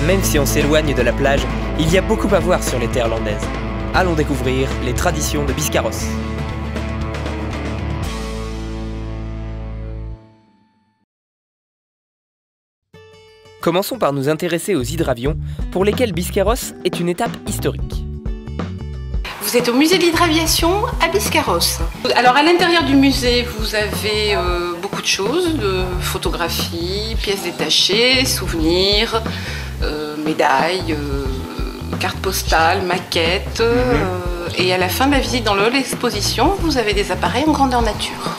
Même si on s'éloigne de la plage, il y a beaucoup à voir sur les terres landaises. Allons découvrir les traditions de Biscarrosse. Commençons par nous intéresser aux hydravions, pour lesquels Biscarrosse est une étape historique. Vous êtes au musée de l'hydraviation à Biscarrosse. Alors à l'intérieur du musée, vous avez beaucoup de choses, de photographies, pièces détachées, souvenirs, médailles, cartes postales, maquettes. Et à la fin de la visite dans le hall exposition, vous avez des appareils en grandeur nature.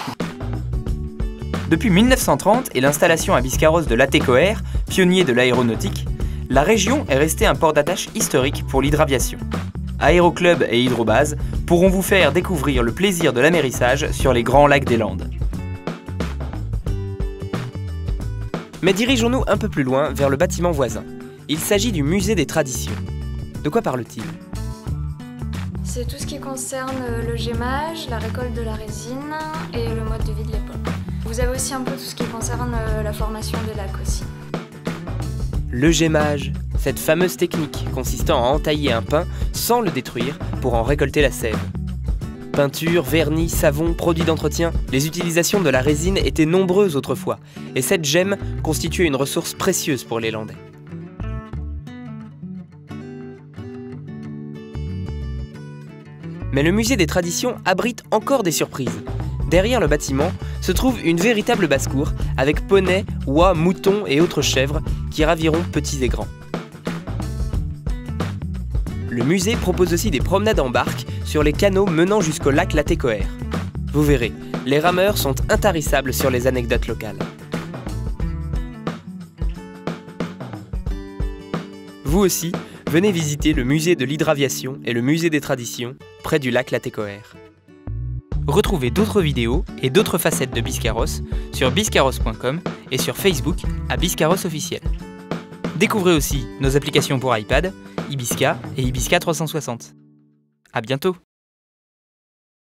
Depuis 1930 et l'installation à Biscarrosse de l'ATCOER, pionnier de l'aéronautique, la région est restée un port d'attache historique pour l'hydraviation. Aéroclub et hydrobase pourront vous faire découvrir le plaisir de l'amérissage sur les grands lacs des Landes. Mais dirigeons-nous un peu plus loin vers le bâtiment voisin. Il s'agit du musée des traditions. De quoi parle-t-il ? C'est tout ce qui concerne le gémage, la récolte de la résine et le mode de vie de l'époque. Vous avez aussi un peu tout ce qui concerne la formation des lacs aussi. Le gémage, cette fameuse technique consistant à entailler un pin sans le détruire pour en récolter la sève. Peinture, vernis, savon, produits d'entretien, les utilisations de la résine étaient nombreuses autrefois, et cette gemme constituait une ressource précieuse pour les Landais. Mais le musée des traditions abrite encore des surprises. Derrière le bâtiment se trouve une véritable basse-cour avec poneys, oies, moutons et autres chèvres qui raviront petits et grands. Le musée propose aussi des promenades en barque sur les canaux menant jusqu'au lac l'ATCOER. Vous verrez, les rameurs sont intarissables sur les anecdotes locales. Vous aussi, venez visiter le musée de l'hydraviation et le musée des traditions près du lac l'ATCOER. Retrouvez d'autres vidéos et d'autres facettes de Biscarrosse sur biscarrosse.com et sur Facebook à Biscarrosse officiel. Découvrez aussi nos applications pour iPad, Ibiska et Ibiska 360. À bientôt!